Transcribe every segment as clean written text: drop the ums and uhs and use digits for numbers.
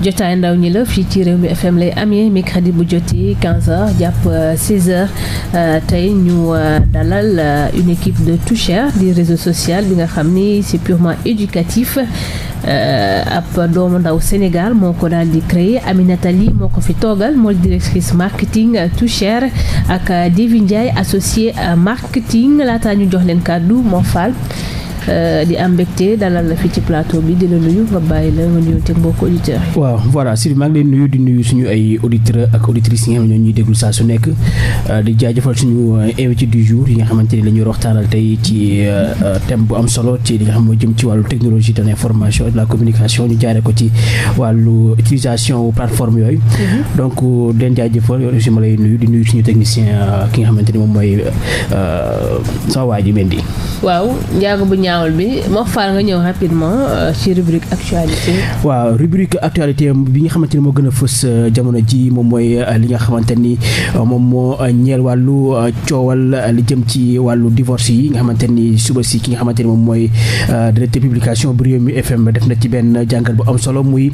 jotaay ndaw ñi la fii ci Rewmi FM lay amee mercredi bu jotee 15h jàpp 16h tey ñu dalal une équipe de Toucher di réseau social bi nga xam ni c'est purement éducatif ab doomu ndaw Sénégal moo ko daal di créer Aminata Ly moo ko fi toogal mooy directrice marketing Toucher ak Davy Ndiaye associé marketing laataa ñu jox leen kàddu moo faal di am mbégte dalal la fii ci plateau bi di la nuyu nga bàyyi la nga nuyu te mbokk auditeurs yi. waaw voilà Sylvie maa ngi leen nuyu di nuyu suñu ay auditeurs ak auditrices yi nga xam ne ñuy déglu saa su nekk di jaajëfal suñu invité du jour yi nga xamante ni la ñuy waxtaanal tey ci thème bu am solo ci li nga xam moo jëm ci wàllu technologie de l'information et de la communication ñu jaaree ko ci wàllu utilisation plateforme yooyu. donc di leen jaajëfal yow aussi ma lay nuyu di nuyu suñu technicien ki nga xamante ni moom mooy sama waa ji Mendy. waaw njaago bu ñaawal bi moo faal nga ñëw rapidement ci rubrique actualité. waaw rubrique actualité bi nga xamante ni moo gën a fës jamono ji moom mooy li nga xamante ni moom moo ñeel wàllu coowal li jëm ci wàllu divorce yi nga xamante ni suba si ki nga xamante ni moom mooy directeur publication bu Rewmi FM def na ci benn jàngat bu am solo muy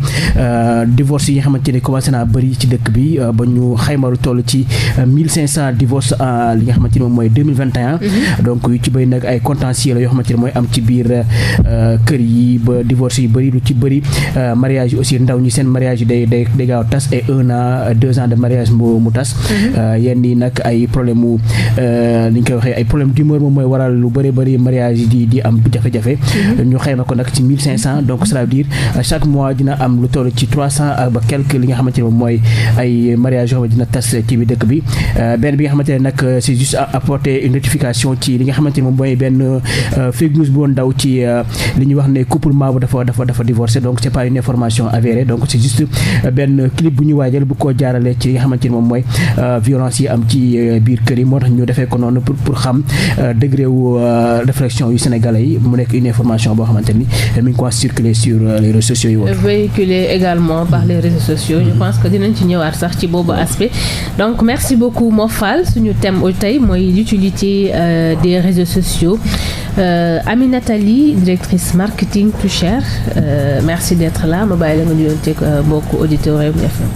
divorce yi nga xamante ni commencé naa bëri ci dëkk bi ba ñu xaymaru toll ci 1500 divorce li nga xamante ni moom mooy 2021. donc yu ci bëri nag ay contentieux la yoo xamante ni mooy am ci biir kër yi ba divorce yi bëri lu ci bëri mariage yi aussi ndaw ñi seen mariage yi day gaaw tas ay 1 an 2 ans de mariage mu tas. yenn yi nag ay problème mu li ñu koy waxee ay problème d'humeur moom mooy waral lu bëri bëri mariage yi di am jafe-jafe. ñu xayma ko nag ci 1500 donc cela veut dire chaque mois dina am lu toll ci 300 ba quelque li nga xamante ne moom mooy ay mariage yoo xam ne dina tas ci biir dëkk bi. benn bi nga xamante ne nag c'est juste apporter une rectification ci li nga xamante ne moom mooy benn fake news bu woon daw ci li ñuy wax ne couple Mabo dafa divorcé donc c'est pas une information avérée donc c'est juste benn clip bu ñu waajal bu ko jaarale ci li nga xamante ni moom mooy violence yi am ci biir kër yi moo tax ñu defee ko noonu pour xam degré wu réflexion yu sénégalais yi mu nekk une information boo xamante ni mi ngi ko circuler sur les réseaux sociaux yi woon. véhiculé également par les réseaux sociaux. je pense que dinañ ci ñëwaat sax ci boobu aspect donc merci beaucoup Mofal suñu thème tey mooy l'utilité des réseaux sociaux. Aminata Ly directrice marketing Toucher merci d'être là ma bàyyi la nga nuyonteeg mbokku auditeurs Rewmi FM.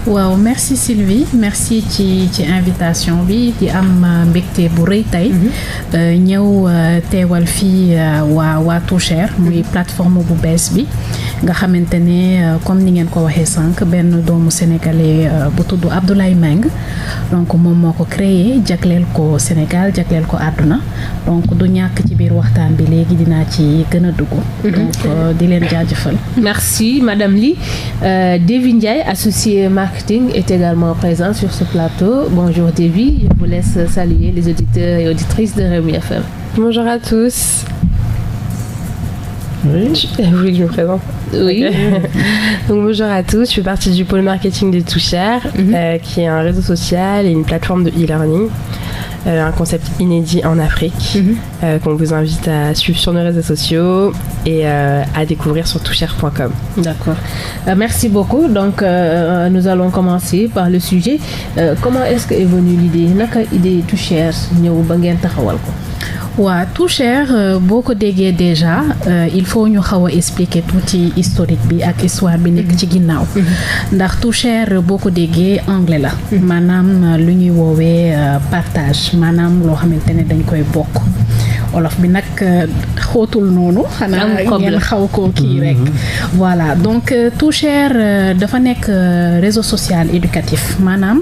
waaw merci Sylvie merci ci invitation bi di am mbégte bu rëy tey ñëw teewal fii waa Toucher muy plateforme bu bees bi nga xamante ne comme ni ngeen ko waxee sànq benn doomu sénégalais bu tudd Abdoulaye Meng donc moom moo ko créé jagleel ko Sénégal jagleel ko àdduna donc du ñàkk ci biir waxtaan bi léegi dinaa ci gën a dugg. donc di leen jaajëfal. merci madame Ly. Davy Ndiaye associé marketing est également présent sur ce plateau. Bonjour Davy, je vous laisse saluer les auditeurs et auditrices de Rewmi FM. Bonjour à tous. Oui, vous voulez que je me présente? Oui. Donc bonjour à tous, je fais partie du pôle marketing de Toucher, qui est un réseau social et une plateforme de e-learning. Un concept inédit en Afrique qu'on vous invite à suivre sur nos réseaux sociaux et à découvrir sur toucher.com. D'accord. Merci beaucoup. Donc nous allons commencer par le sujet. Comment est-ce que est venue l'idée naka idée Toucher ñëw ba ngeen taxawal ko? waa Toucher boo ko déggee déjà il faut ñu xaw a expliquer tuuti historique bi ak histoire bi nekk ci ginnaaw ndax Toucher boo ko déggee anglais la maanaam lu ñuy woowee partage maanaam loo xamante ne dañ koy bokk olof bi nag xóotul noonu xanaa ngeen xaw koo kii rek voilà donc Toucher dafa nekk réseau social éducatif maanaam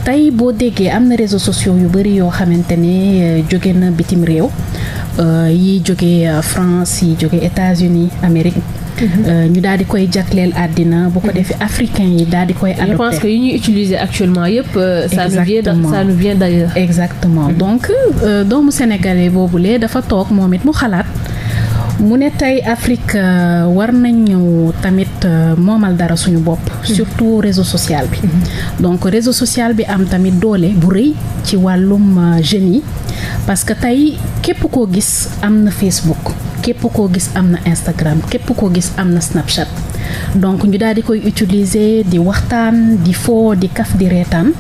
tey boo déggee am na réseaux sociaux yu bari yoo xamante ne jóge na bitim réew yi jóge France yi jóge États-Unis Amérique ñu daal di koy jagleel àddina bu ko defee africain yi daal di koy adopté. Je pense que yi ñuy utiliser actuellement yëpp ça nous vient d'ailleurs. exactement donc doomu sénégalais boobule dafa toog moom it mu xalaat mu ne tey Afrique war nañu tamit moomal dara suñu bopp surtout réseau social bi donc réseau social bi am tamit doole bu rëy ci wàllum jeunes yi parce que tey képp koo gis am na Facebook képp koo gis am na Instagram képp koo gis am na Snapchat donc ñu daal di koy utiliser di waxtaan di foo di kaf di reetaan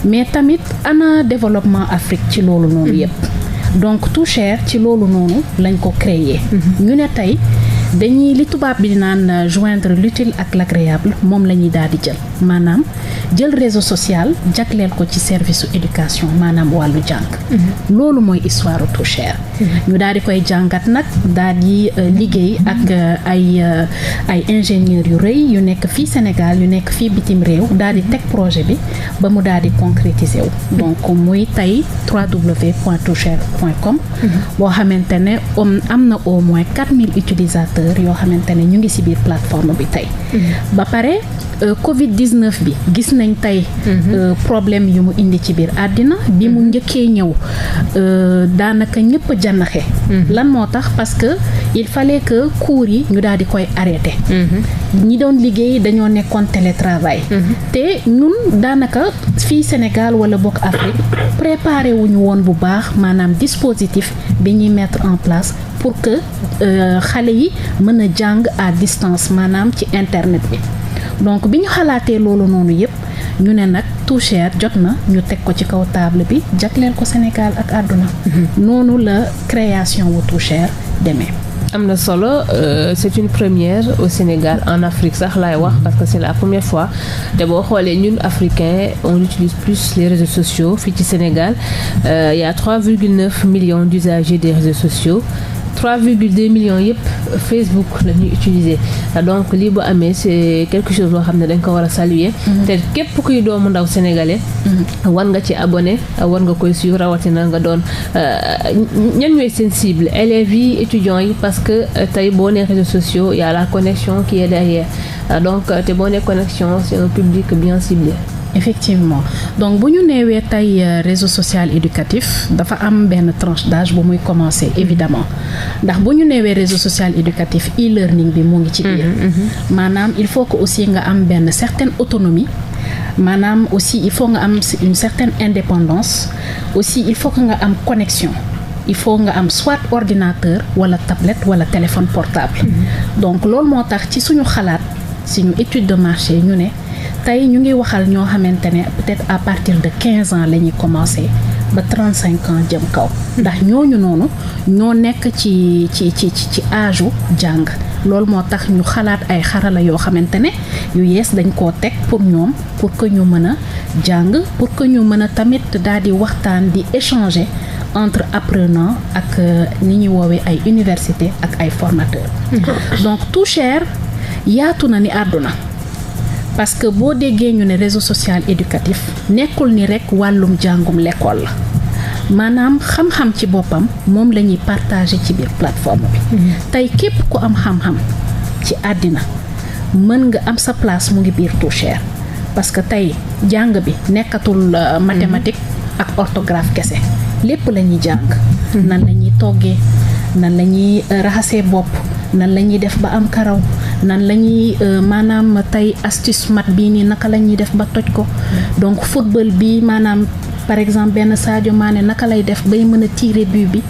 mais tamit ana développement Afrique ci loolu noonu yépp donc Toucher ci loolu noonu lañ ko créer ñu ne tey dañuy li tubaab bi naan joindre l'utile ak l'agréable moom la ñuy daal di jël maanaam jël réseau social jagleel ko ci service éducation maanaam wàllu jàng. loolu mooy histoire Too Share. ñu daal di koy jàngat nag daal di liggéey ak ay ingénieurs yu rëy yu nekk fii Sénégal yu nekk fii bitim réew daal di teg projet bi ba mu daal di concrétiser wu. donc muy tey www.tooshare.com. boo xamante ne am na au moins 4000 utilisateurs yoo xamante ne ñu ngi ci biir plateforme bi tey. ba pare Covid 19 bi gis nañ tey problème yu mu indi ci biir àddina bi mu njëkkee ñëw daanaka ñëpp jànnaxe. lan moo tax parce que il fallait que cours yi ñu daal di koy arrêté. ñi doon liggéey dañoo nekkoon télétravail. te ñun daanaka fii Sénégal wala bokk Afrique préparé wuñu woon bu baax maanaam dispositif bi ñuy mettre en place pour que xale yi mën a jàng à distance maanaam ci internet bi. donc bi ñu xalaatee loolu noonu yëpp ñu ne nag Too Share jot na ñu teg ko ci kaw table bi jagleel ko Sénégal ak àdduna. noonu la création wu Too Share demee. am na solo c'est une première au Sénégal en Afrique sax laay wax parce que c'est la première fois te boo xoolee ñun africains on utilise plus les réseaux sociaux fii ci Sénégal il y a 3,9 millions d'usagers des réseaux sociaux. 3,2 millions yëpp Facebook la ñuy utiliser donc lii bu amee c'est quelque chose loo xam ne dañ ko war a saluer. te képp kuy doomu ndaw sénégalais. war nga ci abonné war nga koy suivre rawatina nga doon ñan ñooy seen cible élèves yi étudiants yi parce que tey boo nee réseaux sociaux y a la connexion qui est derrière donc te boo nee connexion c'est un public bien ciblé. effectivement donc bu ñu neewee tey réseau social éducatif dafa am benn tranche d'âge bu muy commencer évidemment ndax bu ñu neewee réseau social éducatif e-learning bi mu ngi ci biir maanaam il faut que aussi nga am benn certaine autonomie maanaam aussi il faut nga am une certaine indépendance aussi il faut que nga am connexion il faut nga am soit ordinateur wala tablette wala téléphone portable donc loolu moo tax ci suñu xalaat suñu étude de marché ñu ne tey ñu ngi waxal ñoo xamante ne peut-être à partir de 15 ans la ñuy commencer ba 35 ans jëm kaw ndax ñooñu noonu ñoo nekk ci âge u jàng loolu moo tax ñu xalaat ay xarala yoo xamante ne yu yees dañ koo teg pour ñoom pour que ñu mën a jàng pour que ñu mën a tamit daal di waxtaan di échanger entre apprenants ak ni ñuy woowee ay université ak ay formateurs donc Too Share yaatu na ni àdduna parce que boo déggee ñu ne réseau social éducatif nekkul ni rekk wàllum jàngum l'école la maanaam xam-xam ci boppam moom la ñuy partager ci biir plateforme bi tey képp ku am xam-xam ci àddina mën nga am sa place mu ngi biir Too Share parce que tey jàng bi nekkatul mathématique ak orthographe kese lépp la ñuy jàng nan la ñuy toggee nan la ñuy raxasee bopp nan la ñuy def ba am karaw nan la ñuy maanaam tey astuce mat bii nii naka la ñuy def ba toj ko donc football bi maanaam par exemple benn Sadio Mané naka lay def bay mën a tirer but bi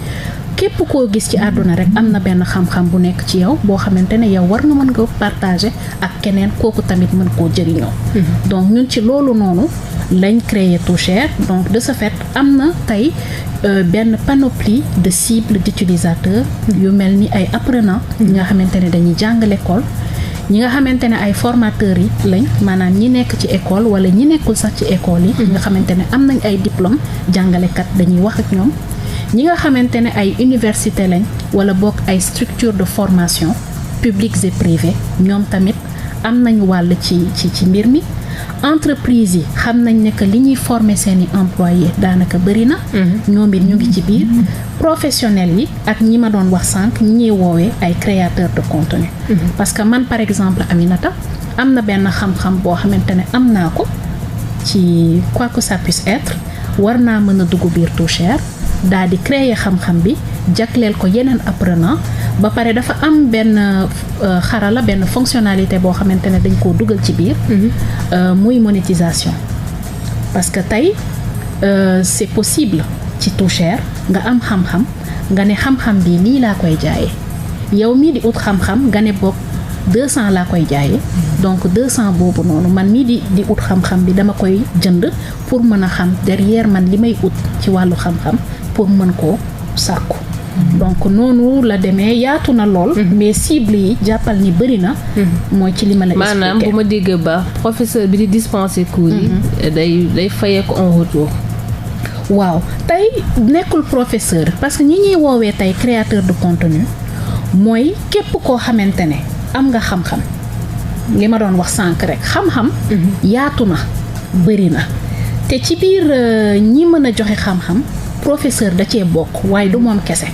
képp koo gis ci àdduna rek am na benn xam-xam bu nekk ci yow boo xamante ne yow war nga mën nga partager ak keneen kooku tamit mën koo jëriñoo donc ñun ci loolu noonu lañ créer Too Share donc de ce fait am na tey benn panoplie de cibles d'utilisateurs yu mel ni ay apprenants ñi nga xamante ne dañuy jàng l'école ñi nga xamante ne ay formateurs yi lañ maanaam ñi nekk ci école wala ñi nekkul sax ci école yi nga xamante ne am nañ ay diplôme jàngalekat dañuy wax ak ñoom ñi nga xamante ne ay université lañ wala bokk ay structures de formation publiques et privées ñoom tamit am nañ wàll ci mbir mi entreprise yi xam nañ ne que li ñuy former seeni employés daanaka bëri na ñoom it ñu ngi ci biir professionnels yi ak ñi ma doon wax sànq ñi ñuy woowee ay créateurs de contenu parce que man par exemple Aminata am na benn xam-xam boo xamante ne am naa ko ci quoi que ça puisse être war naa mën a dugg biir Too Share daal di créer xam-xam bi jagleel ko yeneen apprenant ba pare dafa am benn xarala benn fonctionnalité boo xamante ne dañ koo dugal ci biir muy monétisation parce que tey c'est possible ci Too Share nga am xam-xam nga ne xam-xam bi lii laa koy jaayee yow mii di ut xam-xam nga ne bokk 200 laa koy jaayee donc 200 boobu noonu man mii di ut xam-xam bi dama koy jënd pour mën a xam derrière man li may ut ci wàllu xam-xam pour mën koo sàkku donc noonu la demee yaatu na lool. mais cible yi jàppal ni bëri na. mooy ci li ma la expliqué. maanaam bu ma déggee ba professeur bi di dispenser cours yi. day fayee ko en retour. waaw tey nekkul professeur parce que ñi ñuy woowee tey créateur de contenu mooy képp koo xamante ne am nga xam-xam li ma doon wax sànq rek xam-xam. yaatu na bëri na te ci biir ñi mën a joxe xam-xam professeur da cee bokk waaye du moom kese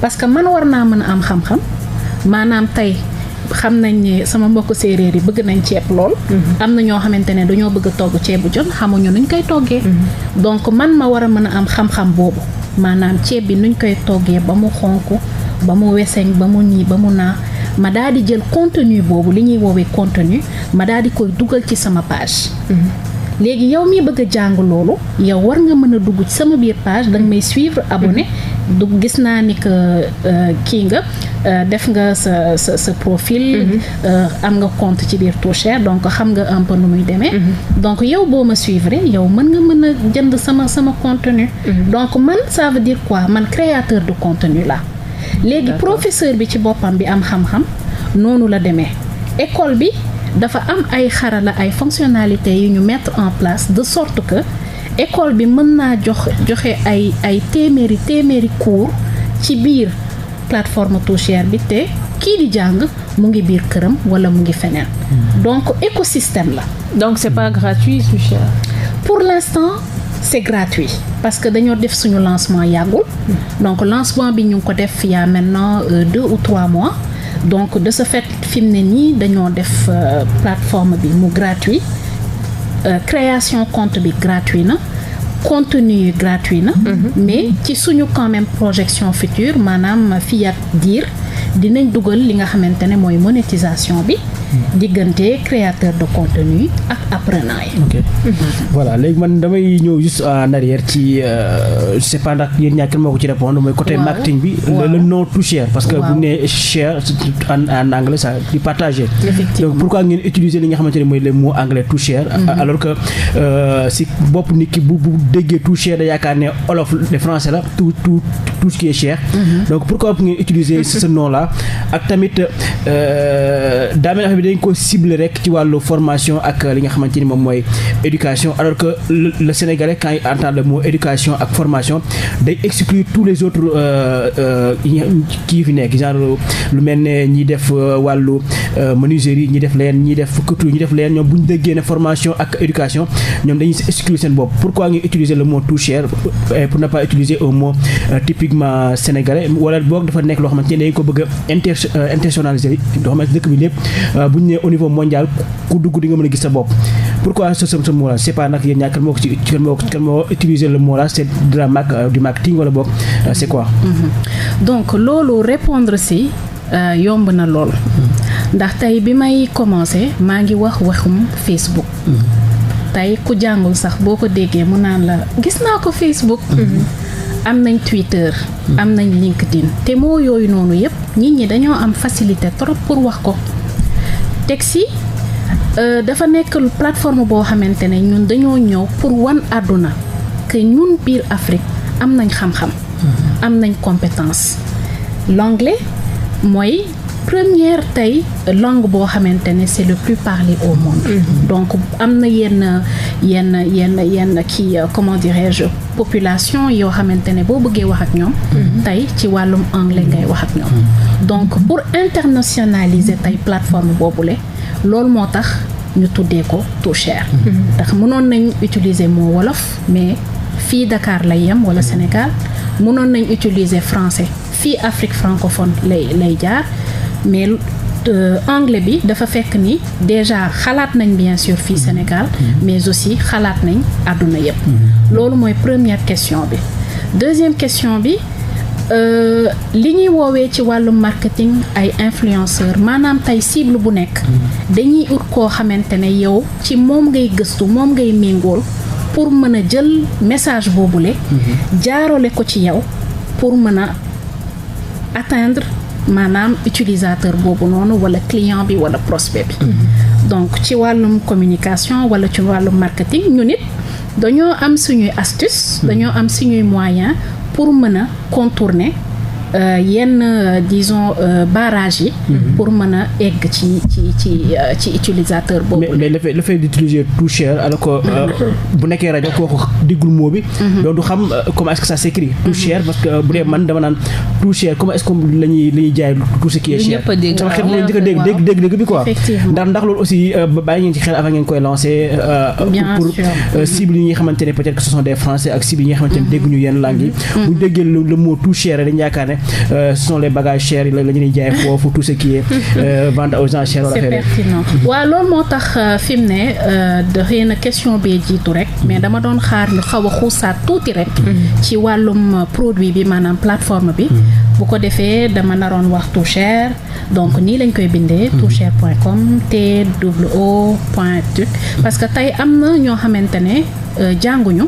parce que man war naa mën a am xam-xam maanaam tey. xam nañ ne sama mbokk séeréer yi bëgg nañ ceeb lool. am na ñoo xamante ne dañoo bëgg a togg ceebu jën xamuñu nuñ koy toggee. donc man ma war a mën a am xam-xam boobu maanaam ceeb bi nuñ koy toggee ba mu xonk ba mu weseñ ba mu nii ba mu naa ma daal di jël contenu boobu li ñuy woowee contenu ma daal di koy dugal ci sama page. léegi yow mi bëgg a jàng loolu yow war nga mën a dugg ci sama biir page danga may suivre abonné du gis naa ni que kii nga def nga sa profil. am nga compte ci biir Too Share donc xam nga un peu nu muy demee. donc yow boo ma suivre yow mën nga mën a jënd sama contenu. donc man ça veut dire quoi man créateur de contenu la léegi professeur bi ci boppam bi am xam-xam noonu la demee école bi. dafa am ay xarala ay fonctionnalités yu ñu mettre en place de sorte que école bi mën naa joxe ay téeméeri cours ci biir plateforme Too Share bi te kii di jàng mu ngi biir këram wala mu ngi feneen. donc écosystème la. donc c'est pas gratuit Too Share. pour l'instant c'est gratuit parce que dañoo def suñu lancement yàggul. donc lancement bi ñu ngi ko def il y a maintenant 2 ou 3 mois. donc de ce fait fi mu ne nii dañoo def plateforme bi mu gratuit création compte bi gratuit na contenu yi gratuit na. mais ci suñu quand même projection future maanaam fii ak diir dinañ dugal li nga xamante ne mooy monétisation bi. diggante créateur de contenu yi ak apprenant yi. ok voilà léegi man damay ñëw juste en arrière ci je sais pas ndax yéen ñaar kenn moo ko ci répondre mooy côté marketing bi. le nom Too Share parce que bu nee share en anglais ça di partager. donc pourquoi ngeen utiliser li nga xamante ne mooy le mot anglais Too Share. alors que si bopp nit ki bu déggee Too Share da yaakaar ne olof de français la tout ce qui est cher. donc pourquoi ngeen utiliser ce nom là ak tamit daa mel dañ ko ciblé rek ci wàllu formation ak li nga xamante ni moom mooy éducation alors que le Sénégalais quand il entend le mot éducation ak formation day exclure tous les autres kii fi nekk genre lu mel ne ñi def wàllu menuiserie ñi def leen ñi def couture ñi def leen ñoom bu ñu déggee ne formation ak éducation ñoom dañuy exclure seen bopp pourquoi ngi utiliser le mot Too Share pour ne pas utiliser un mot typiquement sénégalais wala boog dafa nekk loo xamante ne dañ ko bëgg a internationaliser loo xamante dëkk bi lépp bu ñu nee au niveau mondial ku dugg di nga mën a gis sa bopp pourquoi ce mot là c'est pas nag yéen ñaar kan moo utiliser le mot là c'est de la du marketing wala boog c'est quoi. donc loolu répondre si yomb na lool. ndax tey bi may commencer maa ngi waxum Facebook. tey ku jàngul sax boo ko déggee mu naan la gis naa ko Facebook. am nañ Twitter. am nañ LinkedIn te moo yooyu noonu yëpp nit ñi dañoo am facilité trop pour wax ko. teg si dafa nekk plateforme boo xamante ne ñun dañoo ñëw pour wan àdduna que ñun biir Afrique am nañ xam-xam. am nañ compétence. l'anglais mooy première tey langue boo xamante ne c'est le plus parlé au monde. donc am na yenn kii comment dirais-je population yoo xamante ne boo bëggee wax ak ñoom. tey ci wàllum anglais ngay wax ak ñoom. donc pour internationaliser tey plateforme boobule loolu moo tax ñu tuddee ko Too Share. ndax mënoon nañ utiliser mot wolof mais fii Dakar lay yem wala Sénégal mënoon nañ utiliser français fii Afrique francophone lay jaar. mais anglais bi dafa fekk ni déjà xalaat nañ bien sûr fii Sénégal mais aussi xalaat nañ àdduna yépp loolu mooy première question bi deuxième question bi li ñuy woowee ci wàllu marketing ay influenceur maanaam tey cible bu nekk dañuy ut koo xamante ne yow ci moom ngay gëstu moom ngay méngool pour mën a jël message boobule jaarale ko ci yow pour mën a atteindre maanaam utilisateur boobu noonu wala client bi wala prospect bi. donc ci wàllum communication wala ci wàllum marketing ñu nit dañoo am suñuy astuce dañoo am suñuy moyen pour mën a contourner yenn disons barrage yi pour mën a egg ci utilisateur boobu. mais le fait d'utiliser Toucher alors que bu nekkee rajo kooku diggul mot bi donc du xam comment est-ce que ça s'écrit Toucher parce que bu dee man dama naan Toucher comment est-ce que la ñuy jaay tout ce qui est cher sama xel ñu njëkk a dégg bi quoi ndax loolu aussi bàyyi ngeen ci xel avant ngeen koy lancer pour cible yi nga xamante ne peut-être que ce sont des Français ak cible yi nga xamante ne dégguñu yenn langues yi bu ñu déggee le mot Toucher dañu yaakaar ne ce sont les bagages chers yi la ñuy jaay foofu tout ce qui est vente aux enchères wala c'est pertinent waaw loolu moo tax fi mu ne xëy na question bee jiitu rek mais dama doon xaar ñu xaw a xuusaat tuuti rek ci wàllum produit bi maanaam plateforme bi bu ko defee dama naroon wax Toucher donc nii lañ koy bindee toucher.com TWO.tuc parce que tey am na ñoo xamante ne jànguñu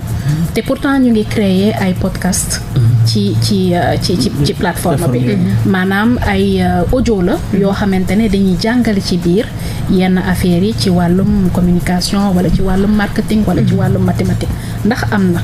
te pourtant ñu ngi créer ay podcast ci plateforme bi maanaam ay audio la yoo xamante ne dañuy jàngale ci biir yenn affaires yi ci wàllum communication wala ci wàllum marketing wala ci wàllum mathématique ndax am na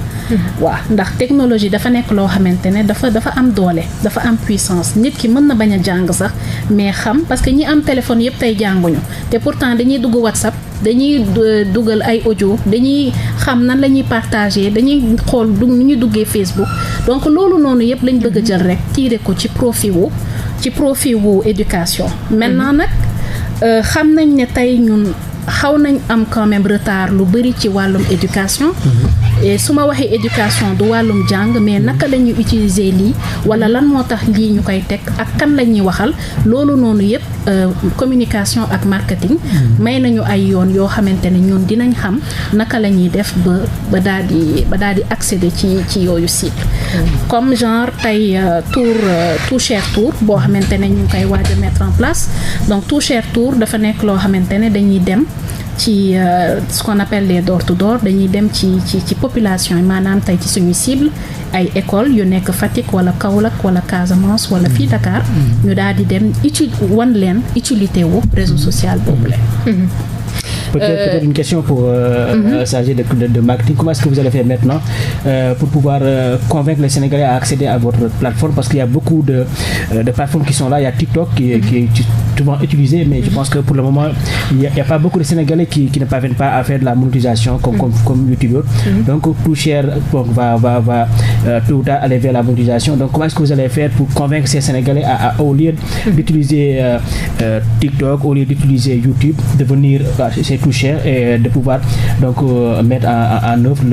waaw ndax technologie dafa nekk loo xamante ne dafa am doole dafa am puissance nit ki mën na bañ a jàng sax mais xam parce que ñi am téléphone yëpp tey jànguñu te pourtant dañuy dugg WhatsApp dañuy dugal ay audio dañuy xam nan la ñuy partager dañuy xool nu ñuy duggee Facebook donc loolu noonu yëpp lañ bëgg a jël rek tirer ko ci profit wu éducation maintenant nag xam nañ ne tey ñun xaw nañ am quand même retard lu bari ci wàllum éducation et su ma waxee éducation du wàllum jàng mais naka la ñuy utiliser lii wala lan moo tax lii ñu koy teg ak kan la ñuy waxal loolu noonu yëpp communication ak marketing may nañu ay yoon yoo xamante ne ñun dinañ xam naka la ñuy def ba daal di accéder ci yooyu site comme genre tey Toucher Tour boo xamante ne ñu ngi koy waaj a mettre en place donc Toucher Tour dafa nekk loo xamante ne dañuy dem ci ce qu'on appelle les door to door dañuy dem ci population yi maanaam tey ci suñu cible ay école yu nekk Fatick wala Kaolack wala Casamance wala fii Dakar ñu daal di dem wan leen utilité wu réseau social boobu la Peut-être une question pour chargé de marketing. Comment est-ce que vous allez faire maintenant pour pouvoir convaincre les Sénégalais à accéder à votre plateforme? Parce qu'il y a beaucoup de plateformes qui sont là. Il y a TikTok qui est souvent utilisé, mais je pense que pour le moment, il n'y a pas beaucoup de Sénégalais qui ne parviennent pas à faire de la monétisation comme YouTube. Donc, Toucher va tout ou tard aller vers la monétisation. Donc, comment est-ce que vous allez faire pour convaincre ces Sénégalais au lieu d'utiliser TikTok, au lieu d'utiliser YouTube, de venir chez Toucher et de pouvoir donc mettre en œuvre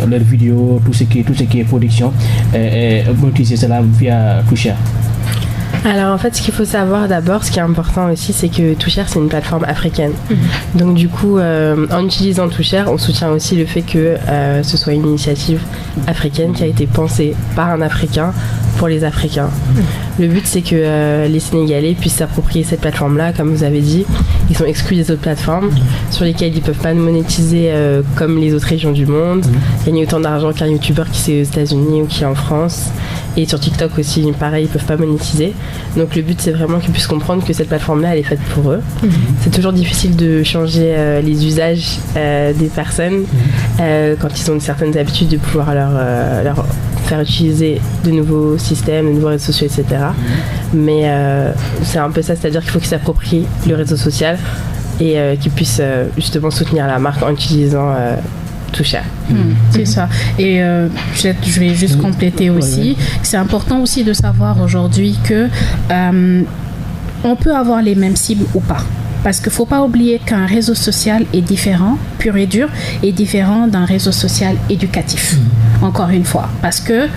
leur vidéo, tout ce qui est production et monétiser cela via Toucher? Alors en fait, ce qu'il faut savoir d'abord, ce qui est important aussi, c'est que Toucher, c'est une plateforme africaine. Donc du coup, en utilisant Toucher, on soutient aussi le fait que ce soit une initiative africaine qui a été pensée par un Africain pour les Africains. Le but, c'est que les Sénégalais puissent s'approprier cette plateforme-là. Comme vous avez dit, ils sont exclus des autres plateformes sur lesquelles ils ne peuvent pas monétiser comme les autres régions du monde, gagner autant d'argent qu'un YouTuber qui est aux États-Unis ou qui est en France. Et sur TikTok aussi, pareil, ils ne peuvent pas monétiser. Donc le but, c'est vraiment qu'ils puissent comprendre que cette plateforme-là, elle est faite pour eux. C'est toujours difficile de changer les usages des personnes quand ils ont certaines habitudes, de pouvoir leur faire utiliser de nouveaux systèmes, de nouveaux réseaux sociaux, etc. Mais c'est un peu ça, c'est-à-dire qu'il faut qu'ils s'approprient le réseau social et qu'ils puissent justement soutenir la marque en utilisant Toucher. C'est ça. Et je vais juste compléter aussi. C'est important aussi de savoir aujourd'hui que on peut avoir les mêmes cibles ou pas. Parce qu'il ne faut pas oublier qu'un réseau social est différent, pur et dur, est différent d'un réseau social éducatif. Encore une fois. Parce que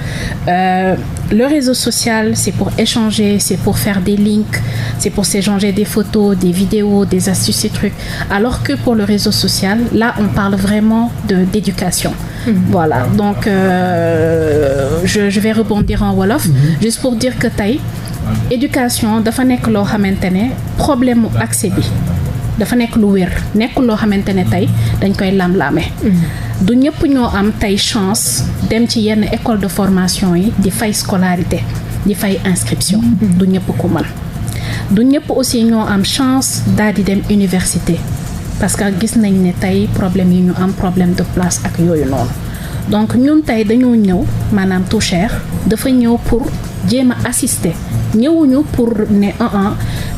le réseau social, c'est pour échanger, c'est pour faire des links, c'est pour s'échanger des photos, des vidéos, des astuces, des trucs. Alors que pour le réseau social, là, on parle vraiment d'éducation. Voilà. Donc, je vais rebondir en Wolof, juste pour dire que éducation dafa nekk loo xamante ne problème mu accès bi dafa nekk lu wér nekk loo xamante ne tey dañ koy lam-laame du ñëpp ñoo am tey chance dem ci yenn école de formation yi di fay scolarité di fay inscription du ñëpp ko mën du ñëpp aussi ñoo am chance daal di dem université parce que gis nañ ne tey problème yi ñu am problème de place ak yooyu noonu donc ñun tey dañoo ñëw maanaam Toucher dafa ñëw pour jéem a assister ñëwuñu pour ne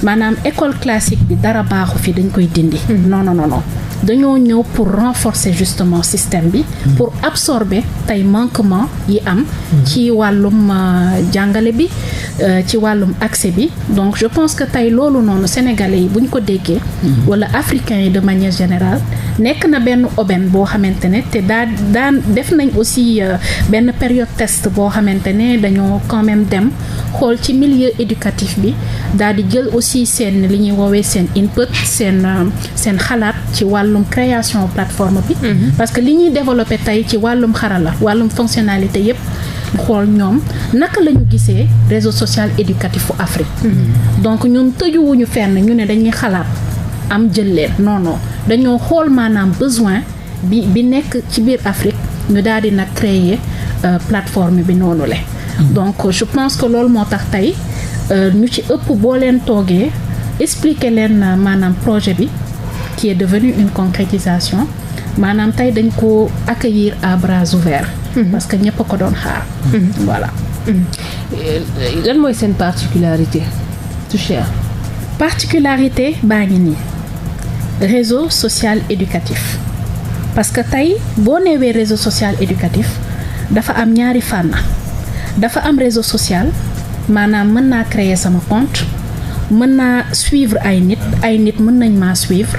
maanaam école classique bi dara baaxu fi dañ koy dindi. non non non non dañoo ñëw pour renforcer justement système bi. pour absorber tey manquement yi am. ci wàllum jàngale bi ci wàllum accès bi donc je pense que tey loolu noonu sénégalais yi bu ñu ko déggee. wala africains yi de manière générale nekk na benn aubaine boo xamante ne te daan def nañ aussi benn période test boo xamante ne dañoo quand même dem xool ci milieu éducatif bi daal di jël aussi seen li ñuy woowee seen input seen xalaat ci wàllum création plateforme bi. parce que li ñuy développé tey ci wàllum xarala wàllum fonctionnalité yépp xool ñoom naka la ñu gisee réseau social éducatif fu Afrique. donc ñun tëjuwuñu fenn ñu ne dañuy xalaat am jël leen non non dañoo xool maanaam besoin bi nekk ci biir Afrique ñu daal di nag créer plateforme bi noonu le donc je pense que loolu moo tax tey ñu ci ëpp boo leen toogee expliquer leen maanaam projet bi qui est devenu une concrétisation maanaam tey dañ ko accueillir à bras ouverts. parce que ñëpp a ko doon xaar. voilà. lan mooy seen particularité Toucher. particularité baa ngi nii réseau social éducatif parce que tey boo neewee réseau social éducatif dafa am ñaari fànn dafa am réseau social maanaam mën naa créer sama compte mën naa suivre ay nit mën nañ maa suivre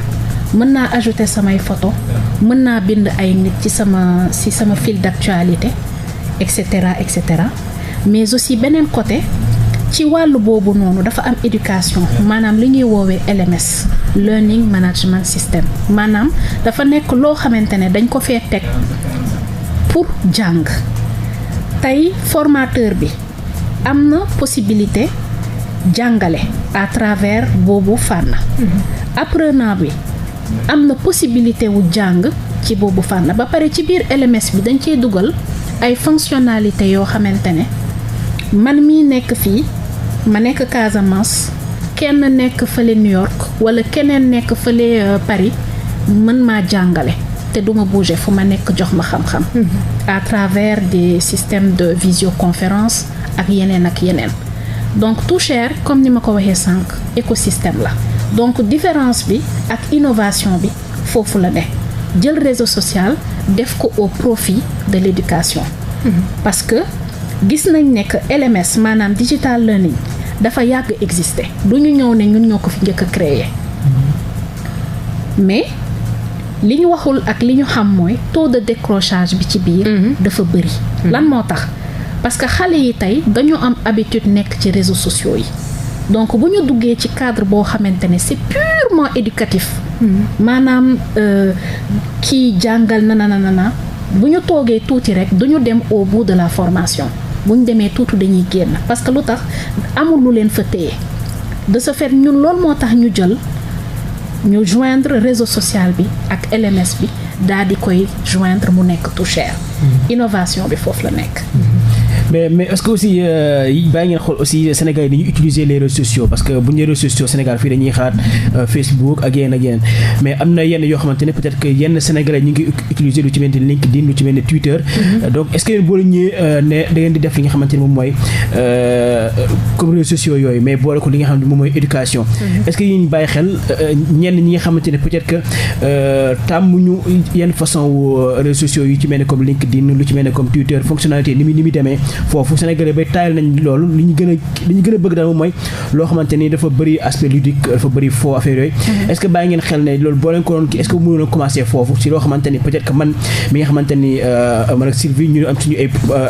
mën naa ajouter samay photo mën naa bind ay nit ci sama fil d'actualité et cetera mais aussi beneen côté ci wàllu boobu noonu dafa am éducation maanaam li ñuy woowee LMS Learning Management System maanaam dafa nekk loo xamante ne dañ ko fee teg pour jàng tey formateur bi am na possibilité jàngale à travers boobu fànn apprenant bi am na possibilité wu jàng ci boobu fànn ba pare ci biir LMS bi dañ cee dugal ay fonctionnalités yoo xamante ne man mii nekk fii ma nekk Casamance kenn nekk fële New York wala keneen nekk fële Paris mën maa jàngale te duma bouger fu ma nekk jox ma xam-xam à travers des systèmes de visioconférence ak yeneen donc Toucher comme ni ma ko waxee sànq écosystème la donc différence bi ak innovation bi foofu la ne jël réseau social def ko au profit de l'éducation parce que gis nañ ne que LMS maanaam digital learning dafa yàgg exister du ñu ñëw ne ñun ñoo ko fi njëkk a créer mais li ñu waxul ak li ñu xam mooy taux de décrochage bi ci biir dafa bëri lan moo tax parce que xale yi tey dañu am habitude nekk ci réseaux sociaux yi donc bu ñu duggee ci cadre boo xamante ne c'est purement éducatif maanaam kii jàngal na bu ñu toogee tuuti rek duñu dem au bout de la formation bu ñu demee tuuti dañuy génn parce que lu tax amul lu leen fa téye de ce fait ñun loolu moo tax ñu joindre réseau social bi ak LMS bi daal di koy joindre mu nekk Toucher innovation bi foofu la nekk mais est-ce que aussi bàyyi ngeen xool aussi Sénégal yi dañuy utiliser les réseaux sociaux parce que bu ñu nee réseaux sociaux Sénégal fii dañuy xaar Facebook ak yeneen mais am na yenn yoo xamante ne peut-être que yenn Sénégalais ñu ngi utiliser lu ci mel ni LinkedIn lu ci mel ni Twitter. donc est-ce que yéen boo ñëwee ne da ngeen di def li nga xamante ne moom mooy comme réseaux sociaux yooyu mais boole ko li nga xam ne moom mooy éducation. est-ce que yéen bàyyi xel ñenn ñi nga xamante ne peut-être que tàmmuñu yenn façon réseaux sociaux yu ci mel ne comme LinkedIn lu ci mel ne comme Twitter fonctionnalité ni muy demee. foofu Sénégalais bay taayal nañ loolu li ñu gën a bëgg daal moom mooy loo xamante ni dafa bëri aspect ludique dafa bëri faux affaire yooyu est-ce que bàyyi ngeen xel ne loolu boo leen ko doon kii est-ce que mënoon a commencer foofu si loo xamante ni peut-être que man mi nga xamante ni man ak Sylvie ñu am suñu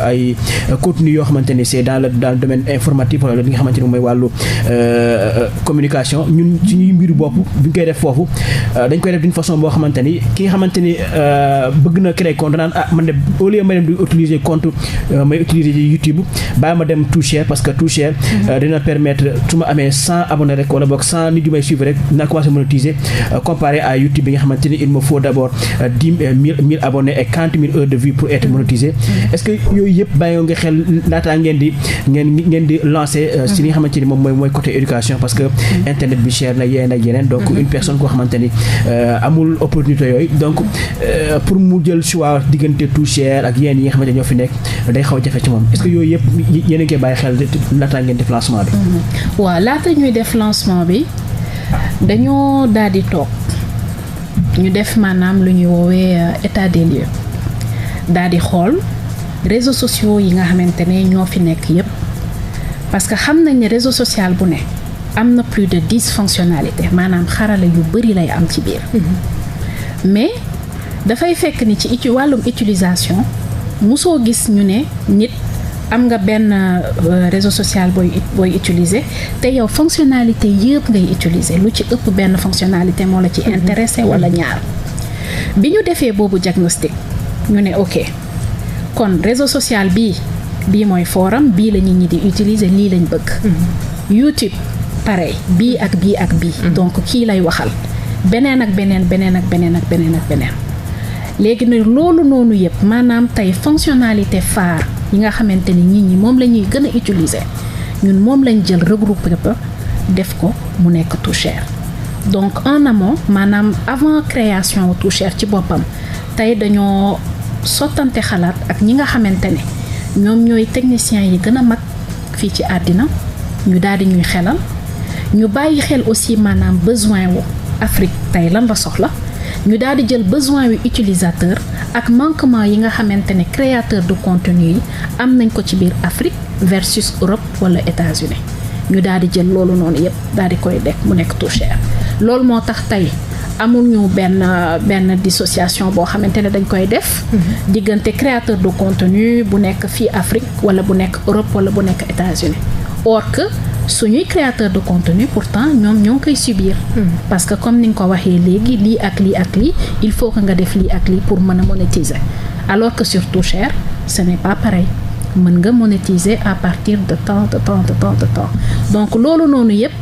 ay contenu yoo xamante ni c'est dans le domaine informatif wala li nga xamante ni mooy wàllu communication ñun suñuy mbiru bopp bu ñu koy def foofu dañ koy def d'une façon boo xamante ni ki nga xamante ni bëgg na créer compte naan man de au lieu ma dem di utiliser compte may utiliser YouTube bàyyi ma dem Toucher parce que Toucher dina permettre su ma amee 100 abonnés rek wala boog 100 nit yu may suivre rek naa commencé monétiser comparé à YouTube bi nga xamante ni il me faut d'abord 10 abonnés et 40 000 heures de vue pour être monétisé est-ce que yooyu yëpp bàyyi nga xel laataa ngeen di lancer si li nga xamante ni moom mooy côté éducation parce que internet bi cher na yeneen donc une personne koo xamante ni amul opportunité yooyu donc pour mu jël choix diggante Toucher ak yéen yi nga xamante ñoo fi nekk day xaw a jafe ci moom est-ce que yooyu yëpp yéen a ngi koy bàyyi xel laata ngeen def lancement bi. waaw laata ñuy def lancement bi dañoo daal di toog ñu def maanaam lu ñuy woowee état des lieux daal di xool réseaux sociaux yi nga xamante ne ñoo fi nekk yëpp parce que xam nañ ne réseau social bu ne am na plus de 10 fonctionnalités maanaam xarala yu bari lay am ci biir. mais dafay fekk ni ci wàllum utilisation musoo gis ñu ne nit am nga benn réseau social booy utiliser te yow fonctionnalité yëpp ngay utiliser lu ci ëpp benn fonctionnalité moo la ci intéressé wala ñaar. bi ñu defee boobu diagnostic ñu ne ok kon réseau social bii mooy forum bii la nit ñi di utiliser lii lañ bëgg. YouTube pareil bii ak bii ak bii. donc kii lay waxal beneen ak beneen léegi nag loolu noonu yëpp maanaam tey fonctionnalité phare yi nga xamante ni nit ñi moom la ñuy gën a utiliser ñun moom lañ jël regrouper ko def ko mu nekk Toucher donc en amont maanaam avant création Toucher ci boppam tey dañoo sottante xalaat ak ñi nga xamante ne ñoom ñooy techniciens yi gën a mag fii ci àddina ñu daal di ñuy xelal ñu bàyyi xel aussi maanaam besoin wu Afrique tey lan la soxla ñu daal di jël besoin wu utilisateur ak manquement yi nga xamante ne créateur de contenu yi am nañ ko ci biir Afrique versus Europe wala États-Unis ñu daal di jël loolu noonu yëpp daal di koy dekk mu nekk Toucher loolu moo tax tey amul ñu benn dissociation boo xamante ne dañ koy def diggante créateur de contenu bu nekk fii Afrique wala bu nekk Europe wala bu nekk États-Unis or que suñuy créateur de contenu pourtant ñoom ñoo ngi koy subir parce que comme ni nga ko waxee léegi lii ak lii il faut que nga def lii ak lii pour mën a monétiser alors que sur Toucher ce n'est pas pareil mën nga monétiser à partir de temps donc loolu noonu yëpp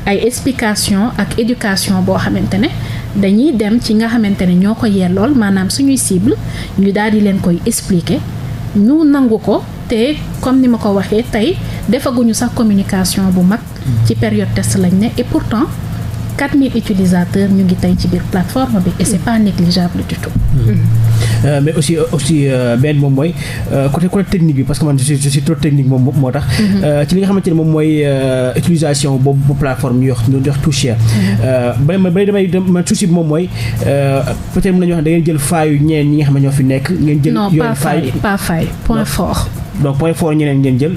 ay explication ak éducation boo xamante ne dañuy dem ci nga xamante ne ñoo ko yellool maanaam suñuy cible ñu daal di leen koy expliquer ñu nangu ko te comme ni ma ko waxee tey defaguñu sax communication bu mag ci période test lañ ne et pourtant 4000 utilisateurs ñu ngi tey ci biir plateforme bi et c'est pas négligeable du tout. mais aussi benn moom mooy côté technique bi parce que man je suis trop technique moom moo tax. ci li nga xamante ne moom mooy utilisation boobu plateforme ñu wax Toucher. man souci bi moom mooy peut-être mën nañu wax da ngeen jël faayu ñeneen ñi nga xam ne ñoo fi nekk. ngeen jël non pas faille point fort. donc point fort ñeneen ngeen jël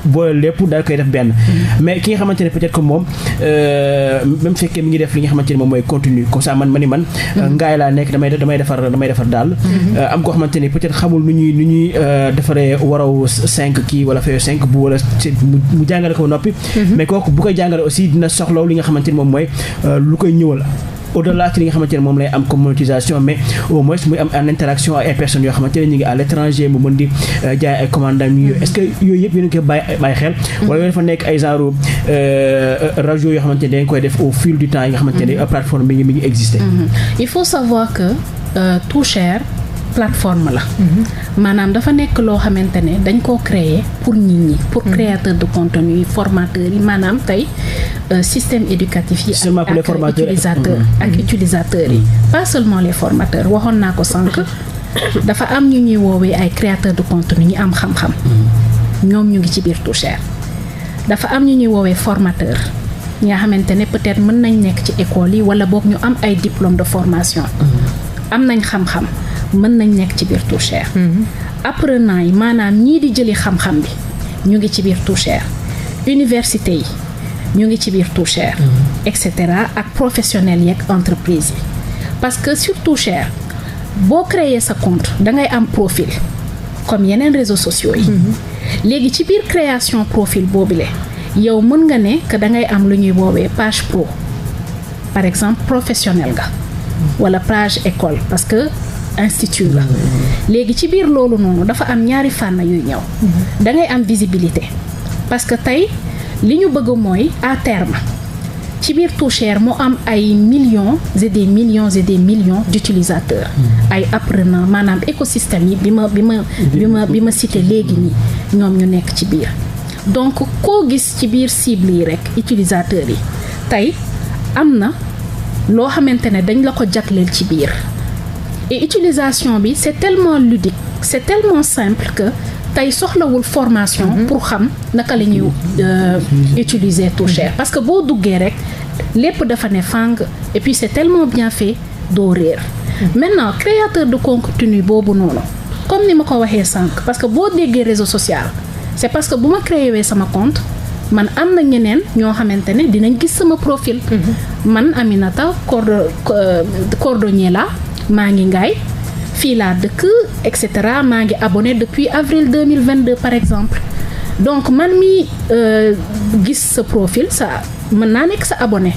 boole lépp daal koy def benn. mais ki nga xamante ne peut-être que moom même fekkee mi ngi def li nga xamante ne moom mooy continue comme ça man ngaay laa nekk damay defar daal. am koo xamante ne peut-être xamul nu ñuy defaree waraw 5 kii wala feu 5 bu wala mu jàngale ko noppi. mais kooku bu koy jàngale aussi dina soxlaw li nga xamante ne moom mooy lu koy ñëwal. au-delà ci li nga xamante ne moom lay am comme monétisation mais au moins muy am en interaction ak ay personnes yoo xamante ne ñu ngi à l'étranger mu mën di jaay ay commandes yooyu est-ce que yooyu yëpp yéen a ngi koy bàyyi xel. wala yooyu dafa nekk ay genre rajo yoo xamante ne dañ koy def au fil du temps yi nga xamante ne plateforme bi mi ngi exister. il faut savoir que Toucher plateforme la. maanaam dafa nekk loo xamante ne dañ koo créer pour nit ñi pour créateur de contenu yi formateurs yi maanaam tey système éducatif yi ak utilisateurs yi pas seulement les formateurs waxoon naa ko sànq dafa am ñu ñuy woowee ay créateurs de contenu ñi am xam-xam ñoom ñu ngi ci biir Toucher dafa am ñu ñuy woowee formateur ñi nga xamante ne peut-être mën nañ nekk ci école yi wala boog ñu am ay diplôme de formation am nañ xam-xam mën nañ nekk ci biir Toucher apprenant yi maanaam ñii di jëli xam-xam bi ñu ngi ci biir Toucher université yi ñu ngi ci biir Toucher et cetera ak professionnels yeeg entreprise yi parce que sur Toucher boo créer sa compte dangay am profil comme yeneen réseaux sociaux yi léegi ci biir création profil boobule yow mën nga ne que dangay am lu ñuy woowee page pro par exemple professionnel nga wala page école parce que institut la léegi ci biir loolu noonu dafa am ñaari fànn yuy ñëw da ngay am visibilité parce que tey li ñu bëgg mooy à terme ci biir Toucher mu am ay millions et des millions d'utilisateurs ay apprenants maanaam écosystème yi bi ma cité léegi nii ñoom ñu nekk ci biir donc koo gis ci biir cible yi rek utilisateurs yi tey am na loo xamante ne dañ la ko jagleel ci biir et utilisation bi c'est tellement ludique c'est tellement simple que tey soxlawul formation pour xam naka la ñuy utiliser Toucher parce que boo duggee rek lépp dafa ne fang et puis c'est tellement bien fait doo réer maintenant créateur de contenu boobu noonu comme ni ma ko waxee sànq parce que boo déggee réseau social c'est parce que bu ma créé sama compte man am na ñeneen ñoo xamante ne dinañ gis sama profil man Aminata cordonnier la maa ngi ngaay fii laa dëkk et cetera maa ngi abonné depuis avril 2022 par exemple donc man mi gis sa profil sa mën naa nekk sa abonné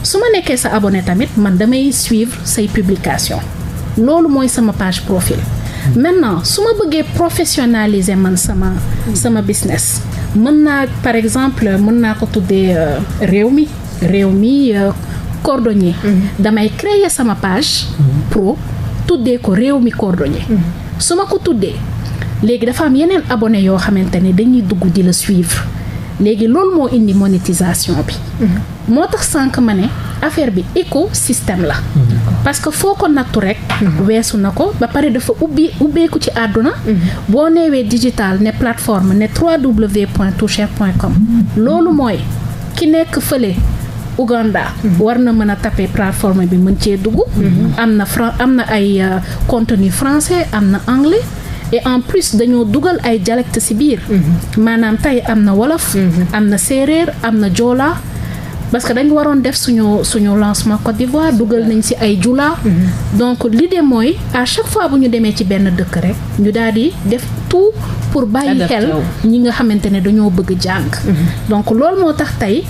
su ma nekkee sa abonné tamit man damay suivre say publication loolu mooy sama page profil maintenant su ma bëggee professionnaliser man sama business mën naa par exemple mën naa ko tuddee réew mi cordonnier damay créer sama page pro tuddee ko réew mi cordonnier su ma ko tuddee léegi dafa am yeneen abonné yoo xamante ne dañuy dugg di la suivre léegi loolu moo indi monétisation bi moo tax sànq ma ne affaire bi écosystème la parce que foo ko nattu rek weesu na ko ba pare dafa ubbeeku ci àdduna boo neewee digital ne plateforme ne www.toucher.com loolu mooy ki nekk fële Ouganda war na mën a taper plateforme bi mën cee dugg am na ay contenu français am na anglais et en plus dañoo dugal ay dialecte ci biir maanaam tey am na wolof am na séeréer am na joola parce que dañu waroon def suñu lancement Côte d'Ivoire dugal nañ ci ay jula donc l'idée mooy à chaque fois bu ñu demee ci benn dëkk rek ñu daal di def tout pour bàyyi xel ñi nga xamante ne dañoo bëgg jàng donc loolu moo tax tey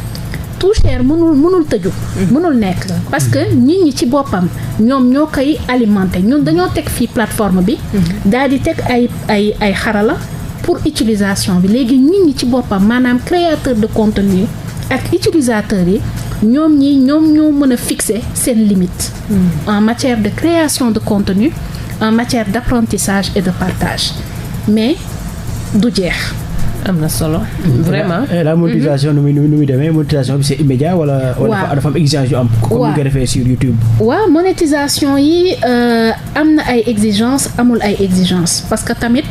Toucher mënul tëju mënul nekk parce que nit ñi ci boppam ñoom ñoo koy alimenter ñun dañoo teg fii plateforme bi daal di teg ay xarala pour utilisation bi léegi nit ñi ci boppam maanaam créateur de contenu ak utilisateurs yi ñoom ñoo mën a fixer seen limite en matière de création de contenu en matière d'apprentissage et de partage mais du jeex am na solo vraiment la monétisation nu muy demee monétisation bi c'est immédiat wala dafa am exigence yu am comme ni nga defee sur YouTube waaw monétisation yi am na ay exigence amul ay exigence parce que tamit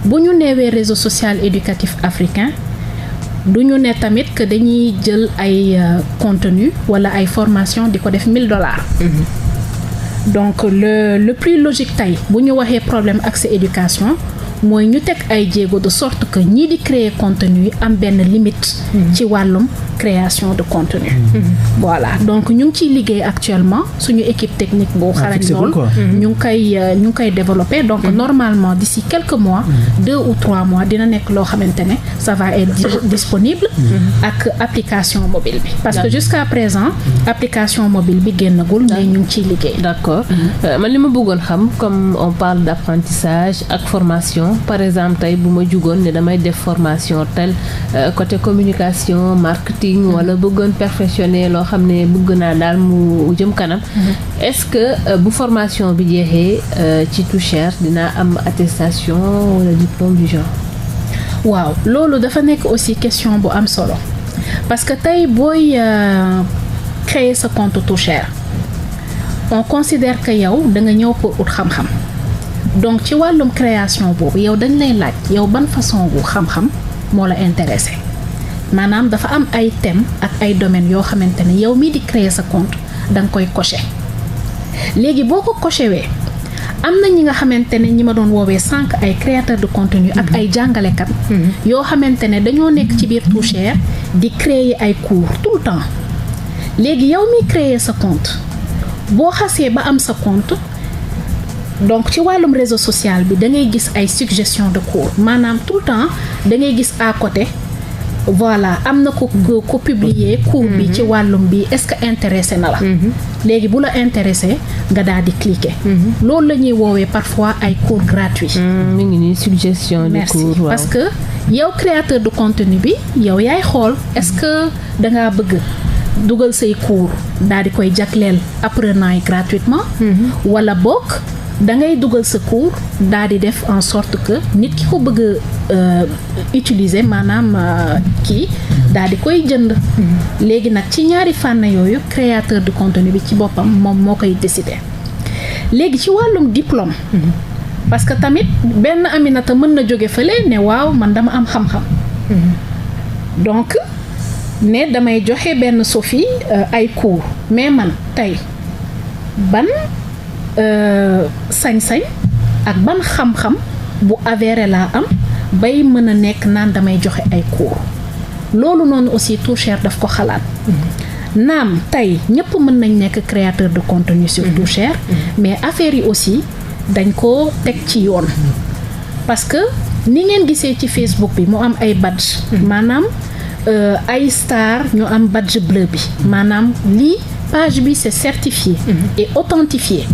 bu ñu neewee réseau social éducatif africain du ñu ne tamit que dañuy jël ay contenu wala ay formation di ko def $1000 donc le plus logique tey bu ñu waxee problème accès éducation mooy ñu teg ay jéego de sorte que ñii di créer contenu yi am benn limite ci wàllum création de contenu voilà donc ñu ngi ciy liggéey actuellement suñu équipe technique bu xarañ lool ñu ngi koy développer donc normalement d'ici quelques mois 2 ou 3 mois dina nekk loo xamante ne ça va être disponible ak application mobile bi parce que jusqu'à présent application mobile bi génnagul mais ñu ngi ciy liggéey d'accord man li ma bëggoon xam comme on parle d'apprentissage ak formation par exemple tey bu ma jugoon ne damay def formation tel côté communication marketing wala bëggoon perfectionner loo xam ne bëgg naa daal mu jëm kanam est-ce que bu formation bi jeexee ci Toucher dinaa am attestation wala diplôme du genre waaw loolu dafa nekk aussi question bu am solo parce que tey booy créer sa compte Toucher on considère que yow da nga ñëw pour ut xam-xam donc ci wàllum création boobu yow dañ lay laaj yow ban façon wu xam-xam moo la intéressé maanaam dafa am ay thèmes ak ay domaines yoo xamante ne yow mii di créer sa compte da nga koy cocher léegi boo ko coché wee am na ñi nga xamante ne ñi ma doon woowee sànq ay créateurs de contenu ak ay jàngalekat yoo xamante ne dañoo nekk ci biir Toucher di créer ay cours tout le temps léegi yow mii créer sa compte boo xasee ba am sa compte donc ci wàllum réseau social bi da ngay gis ay suggestion de cours maanaam tout le temps da ngay gis à côté voilà am na ko publier cours bi ci wàllum bi est-ce que intéressé na la léegi bu la intéressé nga daal di cliquer loolu la ñuy woowee parfois ay cours gratuits mi ngi nii suggestion de cours waaw parce que yow créateur de contenu bi yow yaay xool est-ce que dangaa bëgg dugal say cours daal di koy jagleel apprenant yi gratuitement wala bokk da ngay dugal sa cours daal di def en sorte que nit ki ko bëgg utiliser maanaam kii daal di koy jënd léegi nag ci ñaari fànn yooyu créateur de contenu bi ci boppam moom moo koy décider léegi ci wàllum diplôme parce que tamit benn Aminata mën na jóge fële ne waaw man dama am xam-xam donc ne damay joxe benn Sophie ay cours mais man tey ban sañ-sañ ak ban xam-xam bu avéré laa am bay mën a nekk naan damay joxe ay cours loolu noonu aussi Too Share daf ko xalaat naam tey ñëpp mën nañ nekk créateur de contenu sur Too Share mais affaire yi aussi dañ ko teg ci yoon parce que ni ngeen gisee ci Facebook bi mu am ay badge maanaam ay star ñu am badge bleu bi maanaam lii page bi c'est certifié et authentifié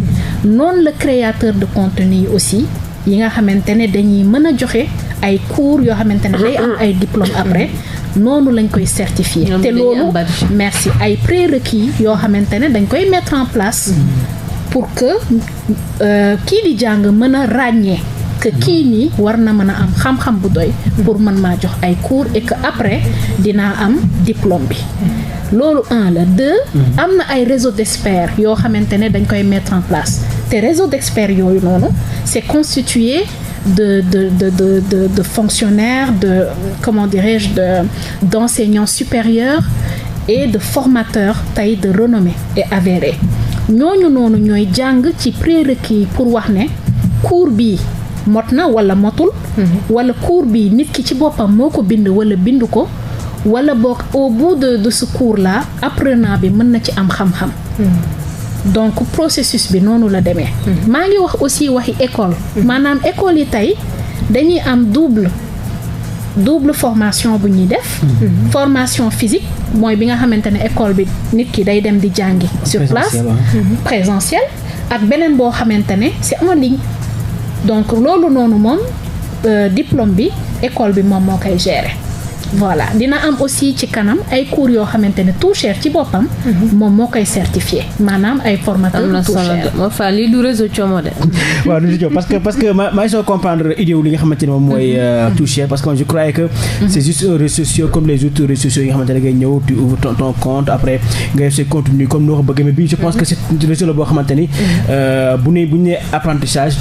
noonu la créateur de contenu yi aussi yi nga xamante ne dañuy mën a joxe ay cours yoo xamante ne day am ay diplôme après noonu lañ koy certifié te loolu merci ay prérequis yoo xamante ne dañ koy mettre en place pour que kii di jàng mën a ràññee que kii nii war na mën a am xam-xam bu doy pour mën maa jox ay cours et que après dinaa am diplôme bi loolu un la deux am na ay réseau d'experts yoo xamante ne dañ koy mettre en place te réseau d'experts yooyu noonu c'est constitué de fonctionnaires de comment dirais-je d'enseignants supérieurs et de formateurs tey de renommée et avérés ñooñu noonu ñooy jàng ci prérequis pour wax ne cours bii mot na wala motul wala cours bi nit ki ci boppam moo ko bind wala bind ko wala boog au bout de ce cours là apprenant bi mën na ci am xam-xam donc processus bi noonu la demee maa ngi wax aussi waxi école maanaam école yi tey dañuy am double formation bu ñuy def formation physique mooy bi nga xamante ne école bi nit ki day dem di jàngi sur place présentiel ak beneen boo xamante ne c'est en ligne donc loolu noonu moom diplôme bi école bi moom moo koy gérer voilà dina am aussi ci kanam ay cours yoo xamante ne Too Share ci boppam moom moo koy certifié maanaam ay formateurs Too Share moo fa lii du réseau Como de waaw du réseau parce que maa ngi soo comprendre idée wu li nga xamante ne moom mooy Too Share parce que je croyais que c'est juste un réseau social comme les autres réseaux sociaux yi nga xamante ne ngay ñëw tu ouvres ton compte après nga def ses contenus comme noo ko bëggee mais bii je pense que c'est réseau la boo xamante ni bu ñu nee apprentissage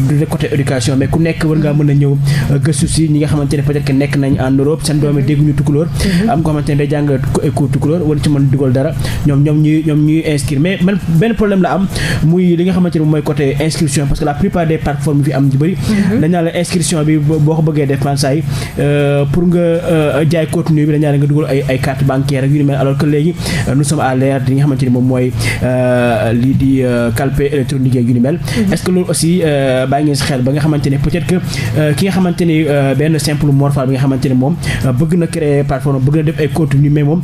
du côté éducation mais ku nekk war ngaa mën a ñëw gëstu si ñi nga xamante ne peut-être que nekk nañ en Europe doom yi dégguñu tukulóor am ko xamante ne day jàng cours tukulóor wala ci mën dugal dara ñoom ñuy inscrire mais man benn problème la am muy li nga xamante ne mooy côté inscription parce que la plupart des plateformes fi am ju bëri dañ naa la inscription bi boo ko bëggee def man saay pour nga jaay contenu bi dañ naa la nga dugal ay carte bancaire ak yu ni mel alors que léegi nous sommes à l'ère di nga xamante ne moom mooy lii di calpe électronique yu ni mel est-ce que loolu aussi bàyyi ngeen si xel ba nga xamante ne peut-être que ki nga xamante ni benn simple morphal bi nga xamante ne moom bëgg na créer plateforme bëgg na def ay contenu mais moom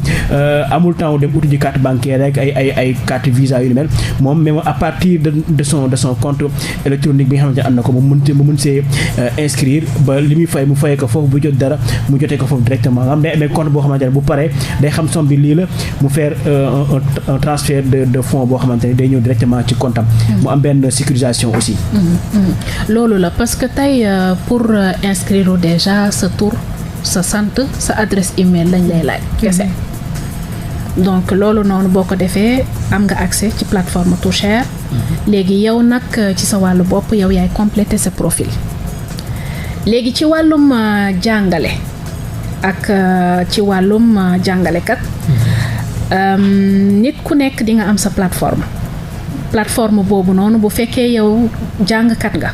amul temps dem uti ji carte bancaire rek ay carte visa yu ni mel moom mais à partir de son compte électronique bi nga xamante ne am na ko mu mën see inscrire ba li muy fay mu fayee ko foofu bu jot dara mu jotee ko foofu directement am day amee compte boo xamante ne bu paree day xam somme bi lii la mu faire un transfert de fonds boo xamante ne day ñëw directement ci compte am mu am benn sécurisation aussi loolu la parce que tey pour inscrire déjà sa tour sa sant sa adresse email lañ lay laaj kese donc loolu noonu boo ko defee am nga accès ci plateforme Too Share léegi yow nag ci sa wàllu bopp yow yaay compléter sa profil léegi ci wàllum jàngale ak ci wàllum jàngalekat nit ku nekk di nga am sa plateforme boobu noonu bu fekkee yow jàngkat nga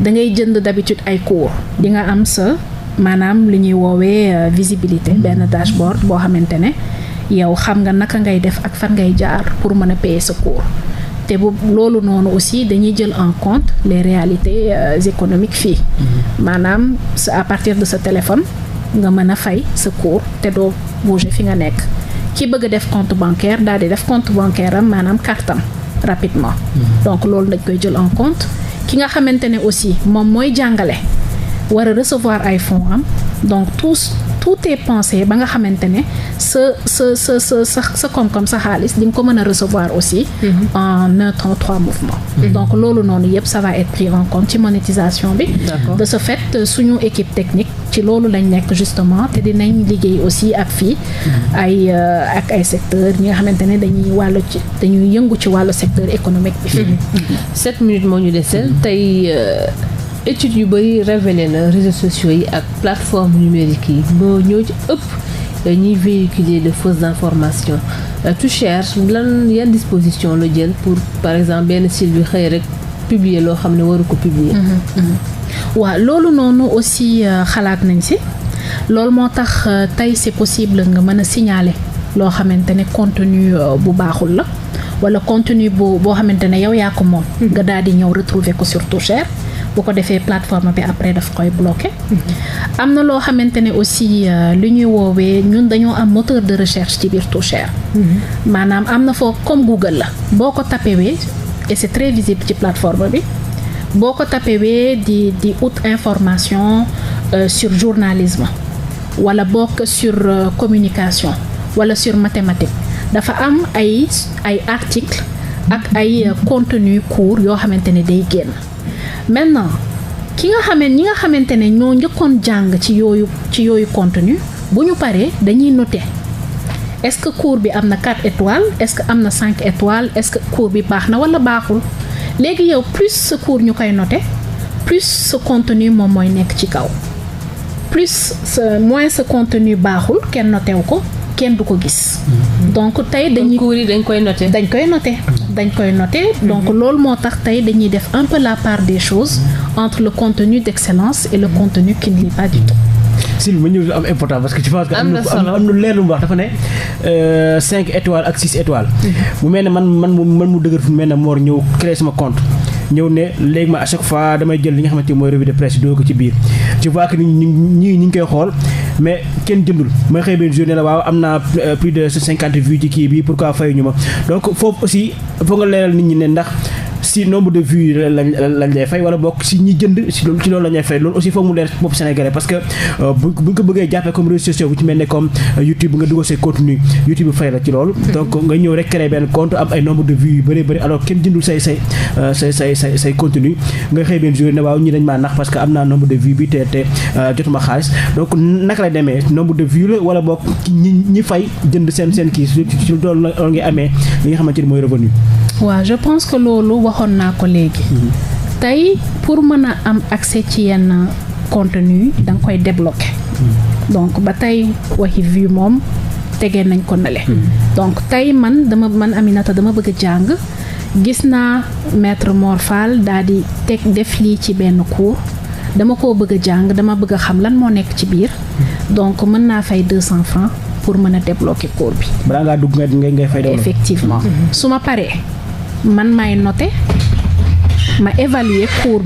da ngay jënd d'habitude ay cours di nga am sa maanaam li ñuy woowee visibilité benn dashboard boo xamante ne yow xam nga naka ngay def ak fan ngay jaar pour mën a payer sa cours te bu loolu noonu aussi dañuy jël en compte les réalités économiques fii maanaam à partir de sa téléphone nga mën a fay sa cours te doo bouger fi nga nekk ki bëgg a def compte bancaire daal di def compte bancaire am maanaam cartam rapidement donc loolu dañ koy jël en compte ki nga xamante ne aussi moom mooy jàngale war a recevoir ay fonds am donc tout est pensé ba nga xamante ne sa koom-koom sa xaalis di nga ko mën a recevoir aussi en un temps 3 mouvements donc loolu noonu yëpp ça va être pris en compte ci monétisation bi de ce fait suñu équipe technique ci loolu lañ nekk justement te dinañ liggéey aussi ak fii ak ay secteurs ñi nga xamante ne dañuy yëngu ci wàllu secteur économique bi fii 7 minutes moo ñu deseel tey études yu bëri révélé na réseaux sociaux yi ak plateforme numérique yi boo ñoo ci ëpp ñuy véhiculer de fausses informations Toucher yan disposition la jël pour par exemple benn site bi xëy rek publier loo xam ne waru ko publier waaw loolu noonu aussi xalaat nañ si loolu moo tax tey c'est possible nga mën a signaler loo xamante ne contenu bu baaxul la wala contenu boo xamante ne yow yaa ko moom nga daal di ñëw retrouver ko sur Toucher bu ko defee plateforme bi après daf koy bloqué am na loo xamante ne aussi lu ñuy woowee ñun dañoo am moteur de recherche ci biir Toucher maanaam am na foo comme Google la boo ko tapewee et c'est très visible ci plateforme bi boo ko tapewee di ut information sur journalisme wala bokk sur communication wala sur mathématique dafa am ay article ak ay contenu court yoo xamante ne day génn maintenant ñi nga xamante ne ñoo njëkkoon jàng ci yooyu contenu bu ñu paree dañuy noter est-ce que cours bi am na 4 étoiles est-ce que am na 5 étoiles est-ce que cours bi baax na wala baaxul léegi yow plus ce cours ñu koy noter plus ce contenu moom mooy nekk ci kaw moins ce contenu baaxul kenn noté wu ko kenn du ko gis donc tey cours yi dañ koy noter donc loolu moo tax tey dañuy def un peu la part des choses entre le contenu d'excellence et le contenu qui ne l'est pas du tout. Sylvie ma ñëw am important parce que je pense que am na leer lu mu wax dafa ne 5 étoiles ak 6 étoiles mu mel ne man mu dëgër fu mu mel ne Mor ñëw créer sama compte ñëw ne léegi ma à chaque fois damay jël li nga xamante ni mooy revue de presse doo ko ci biir je vois que ñi ngi koy xool mais kenn jëndul may xëy benn journée la waaw am naa plus de 50 vues ci kii bi pourquoi fayuñu ma donc foofu aussi foog nga leeral nit ñi ne ndax si nombre de vues lañ lay fay wala bokk si ñi jënd si loolu lañ lay fay loolu aussi foog mu leer bopp sénégalais parce que buñ ko bëggee jàppee comme réseaux sociaux bu ci mel ne comme YouTube nga dugal say contenu YouTube fay la ci loolu donc nga ñëw rek créer benn compte am ay nombre de vues yu bëri alors kenn jëndul say contenu nga xëy benn jour ne waaw ñi dañ maa nax parce que am naa nombre de vues bi te jotuma xaalis donc naka lay demee nombre de vues la wala bokk ñi fay jënd seen kii si loolu ngay amee li nga xamante ni mooy revenu. waaw je pense que loolu waxoon naa ko léegi tey pour mën a am accès ci yenn contenu da nga koy débloquer donc ba tey waxi vue moom tegee nañ ko nale donc tey man Aminata dama bëgg a jàng gis naa maître Mor Fall daal di def lii ci benn cours dama koo bëgg a jàng dama bëgg a xam lan moo nekk ci biir donc mën naa fay 200 francs pour mën a débloquer cours bi balaa ngaa dugg ngay fay effectivement su ma paree man may noter ma évaluer cours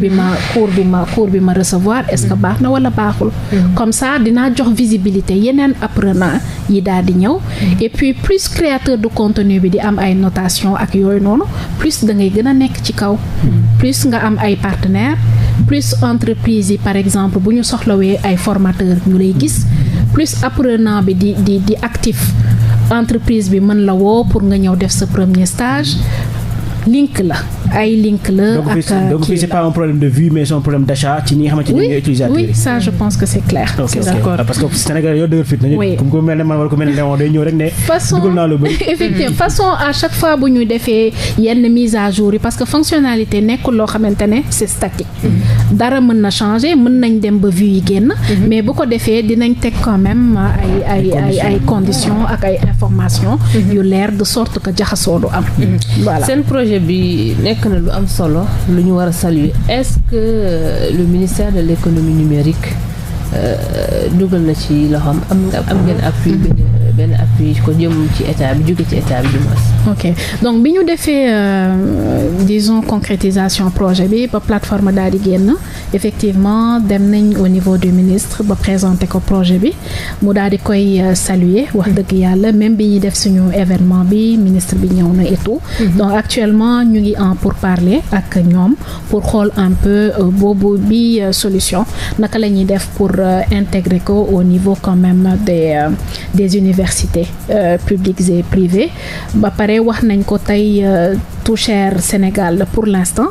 bi ma recevoir est-ce que baax na wala baaxul comme ça dinaa jox visibilité yeneen apprenant yi daal di ñëw et puis plus créateur de contenu bi di am ay notation ak yooyu noonu plus da ngay gën a nekk ci kaw plus nga am ay partenaires plus entreprise yi par exemple bu ñu soxlawee ay formateurs ñu lay gis plus apprenant bi di actif entreprise bi mën la woo pour nga ñëw def sa premier stage link la donc fii c'est pas un problème de vue mais c'est un problème d'achat ci ñi nga xamante ni ñooy utilisateur oui ça je pense que c'est clair. Okay, d'accord parce que Sénégal yoo dëgër fit nañu comme ko mel ne man wala ko mel ne Léon day ñëw rek ne dugal naa lu bëri effectivement façon à chaque fois bu ñu defee yenn mise à jour yi parce que fonctionnalité nekkul loo xamante ne c'est statique dara mën na changer mën nañ dem ba vue yi génn mais bu ko defee dinañ teg quand même ay conditions ak ay informations yu leer de sorte que jaxasoo du am voilà seen projet bi nekk na lu am solo lu ñu war a saluer est-ce que le ministère de l'économie numérique dugal na ci loxoom am ngeen appui benn appui ko jëm ci état bi jóge ci état bi du moins. ok donc bi ñu defee disons concrétisation projet bi ba plateforme daal di génn effectivement dem nañ au niveau du ministre ba présenter ko projet bi mu daal di koy saluer wax dëgg yàlla même bi ñuy def suñu événement bi ministre bi ñëw na et tout. donc actuellement ñu ngi en pourparler ak ñoom pour xool un peu boobu bi solution naka la ñuy def pour intégrer ko au niveau quand même des universités publiques et privées ba pare wax nañ ko tey Toucher Sénégal pour l'instant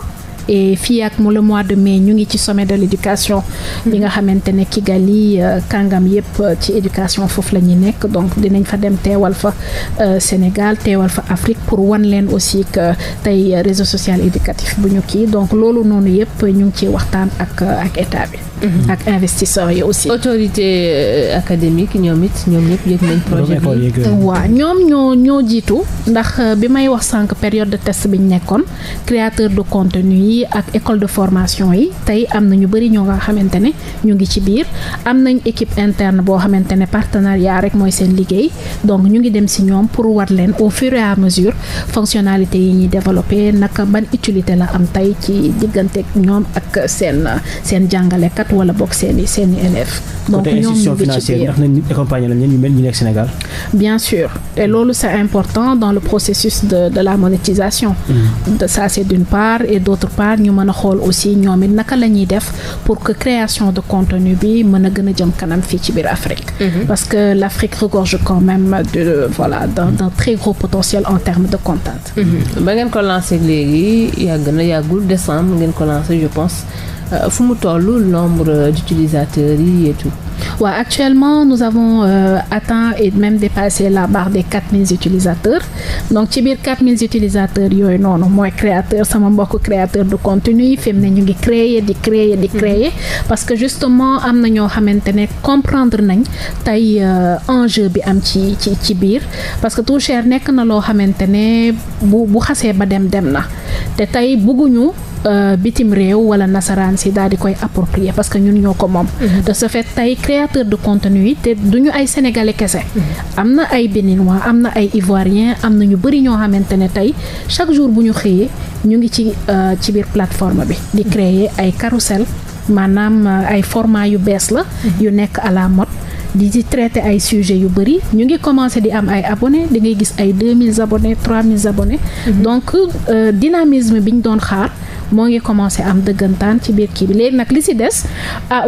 et fii ak le mois de mai ñu ngi ci sommet de l'éducation bi nga xamante ne Kigali kàngam yépp ci éducation foofu la ñuy nekk donc dinañ fa dem teewal fa Sénégal teewal fa Afrique pour wan leen aussi que tey réseau social éducatif bu ñu kii donc loolu noonu yépp ñu ngi ciy waxtaan ak état bi ak investisseurs yi aussi. autorité académique ñoom ñëpp yëg nañ projet bi. waaw ñoom ñoo jiitu ndax bi may wax sànq période de test bi ñu nekkoon créateur de contenu yi ak école de formation yi tey am na ñu bëri ñoo nga xamante ne ñu ngi ci biir am nañ équipe interne boo xamante ne partenariat rek mooy seen liggéey donc ñu ngi dem si ñoom pour war leen au fur et à mesure fonctionnalité yi ñuy développé naka ban utilité la am tey ci diggante ñoom ak seen jàngalekat wala bokk seeni élèves. donc ñoom ñu ngi ci biir ndax nañ accompagner lañ ñu mel ñu nekk Sénégal. bien sûr et loolu c'est important dans le processus de la monétisation. de ça c'est d'une part et d'autre part ñu mën a xool aussi ñoom it naka la ñuy def pour que création de contenu bi mën a gën a jëm kanam fii ci biir Afrique. parce que l'Afrique regorge quand même d'un très gros potentiel en termes de content. ba ngeen ko lancé léegi yàggul décembre ngeen ko lancé je pense. fu mu toll nombre d'utilisateurs yi et tout. Ouais, actuellement nous avons atteint et même dépassé la barre des 4000 utilisateurs donc ci biir 4000 utilisateurs yooyu noonu mooy créateur sama mbokk créateur de contenu yi fi mu ne ñu ngi créer parce que justement am na ñoo xamante ne comprendre nañ tey enjeu bi am ci biir parce que Toucher nekk na loo xamante ne bu xasee ba dem na te tey bëgguñu bitim réew wala nasaraan si daal di koy approprier parce que ñun ñoo ko moom. de ce fait tey créateur de contenu yi te duñu ay sénégalais kese. am na ay béninois am na ay ivoiriens am na ñu bëri ñoo xamante ne tey chaque jour bu ñu xëyee ñu ngi ci biir plateforme bi di créer ay carrousel maanaam ay format yu bees la. yu nekk à la mode. di traiter ay sujets yu bëri ñu ngi commencer di am ay abonnés di ngay gis ay 2000 abonnés 3000 abonnés. donc dynamisme bi ñu doon xaar. moo ngi commencé am dëggantaan ci biir kii bi léegi nag li ci des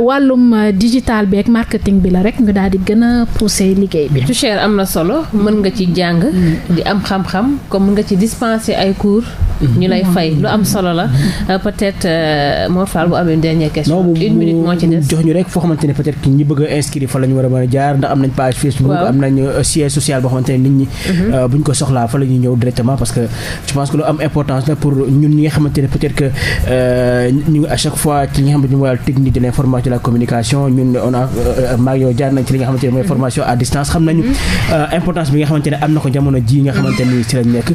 wàllum digital bi ak marketing bi la rek ñu daal di gën a pousser liggéey bi. Toucher am na solo mën nga ci jàng. di am xam-xam comme mën nga ci dispenser ay cours. ñu lay fay lu am solo la. peut-être Mor Fall bu amee une dernière question. une minute moo ci des jox ñu rek foo xamante ne peut-être ñi bëgg a inscrire fa la ñu war a mën a jaar ndax am nañ page Facebook. am nañ siège social boo xamante ne nit ñi. buñ ko soxlaa fa la ñuy ñëw directement parce que je pense que lu am importance la pour ñun ñi nga xamante ne peut-être que ñu à chaque fois ci li nga xamante ne mooy technique de l'information de la communication ñun on a maag yow jaar nañ ci li nga xamante ne mooy formation à distance xam nañu importance bi nga xamante ne am na ko jamono ji nga xamante ni ci lañ nekk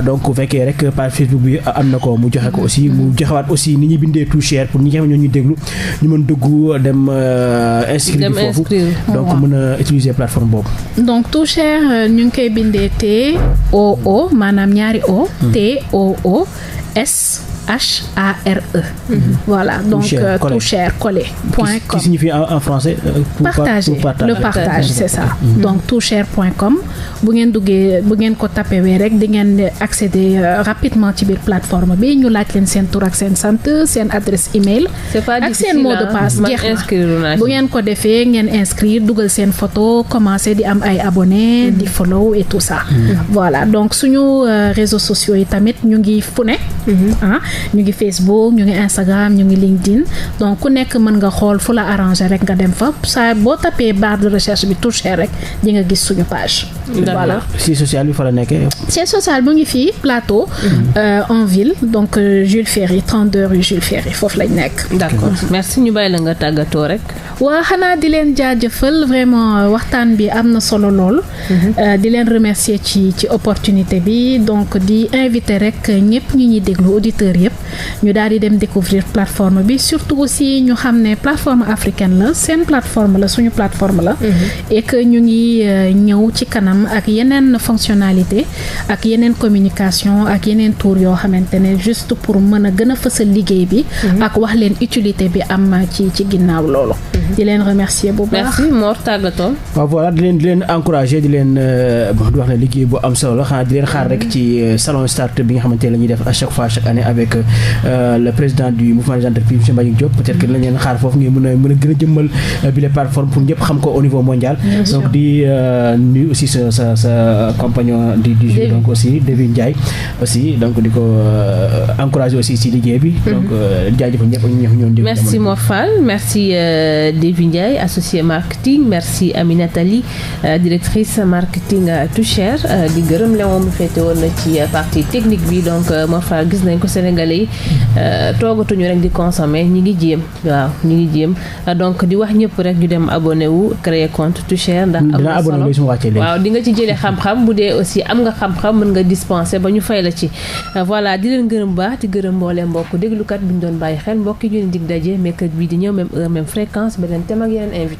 donc bu fekkee rek page Facebook bi am na ko mu joxe ko aussi mu joxewaat aussi ni ñuy bindee Toucher pour ñi nga xam ne ñoo ñuy déglu ñu mën dugg dem inscrire foofu donc mën a utiliser plateforme boobu. donc Toucher ñu ngi koy bindee TOO maanaam ñaari O TOO SHARE. Voilà, donc Toucher collé. Qui signifie en français partager, le partage, c'est ça. Donc toucher.com bu ngeen ko tapé rek di ngeen accéder rapidement ci biir plateforme bi ñu laaj leen seen tur ak seen sant seen adresse email ak seen mot de passe jeex na bu ngeen ko defee ngeen inscrire dugal seen photo commencer di am ay abonnés di follow et tout ça. Voilà, donc suñu réseaux sociaux yi tamit ñu ngi fu ne ñu ngi Facebook ñu ngi Instagram ñu ngi LinkedIn donc ku nekk mën nga xool fu la arranger rek nga dem fa saa boo tapee barre de recherche bi Toucher rek di nga gis suñu page. Voilà. siège social bi fa la nekkee. siège social bu ngi fii plateau. En ville donc Jules Ferry 32 rue Jules Ferry foofu lañ nekk. D'accord merci ñu bàyyi la nga tàggatoo rek. waa xanaa di leen jaajëfal vraiment waxtaan bi am na solo lool. di leen remercier ci opportunité bi donc di inviter rek ñëpp ñu ñuy déglu auditeurs yëpp ñu daal di dem découvrir plateforme bi surtout aussi ñu xam ne plateforme africaine la seen plateforme la suñu plateforme la et que ñu ngi ñëw ci kanam ak yeneen fonctionnalité ak yeneen communication ak yeneen tour yoo xamante ne juste pour mën a gën a fësal liggéey bi ak wax leen utilité bi am ci ginnaaw loolu di leen remercier bu baax. merci Mor tàggatoo. waaw voilà di leen encourager di leen di wax ne liggéey bu am solo la xanaa di leen xaar rek ci salon start bi nga xamante ne la ñuy def à chaque fois chaque année avec le président du mouvement des entreprises monsieur Mbagnick Diop peut-être que lañ leen xaar foofu ngeen mën a gën a jëmmal bi les plateformes pour ñëpp xam ko au niveau mondial. donc di nuyu aussi sa compagnon du jour donc aussi David Ndiaye aussi donc di ko encourager aussi si liggéey bi. donc jaajëfal ñëpp ak ñoom. merci Mor Fall merci David Ndiaye associé marketing merci Aminata Ly directrice marketing Toucher di gërëm Léon mu féete woon na ci partie technique bi donc Mor Fall gis nañ ko Sénégalais yi toogatuñu rek di consommer ñi ngi jéem waaw ñi ngi jéem donc di wax ñëpp rek ñu dem abonné wu créer compte Toucher ndax am na solo waaw di nga ci jëlee xam-xam bu dee aussi am nga xam-xam mën nga dispenser ba ñu fay la ci voilà di leen gërëm baax di gërëm mboolee mbokk déglukat bi ñu doon bàyyi xel mbokk yi ñu leen dig daje mercredi bi di ñëw même heure même fréquence beneen thème ak yeneen invité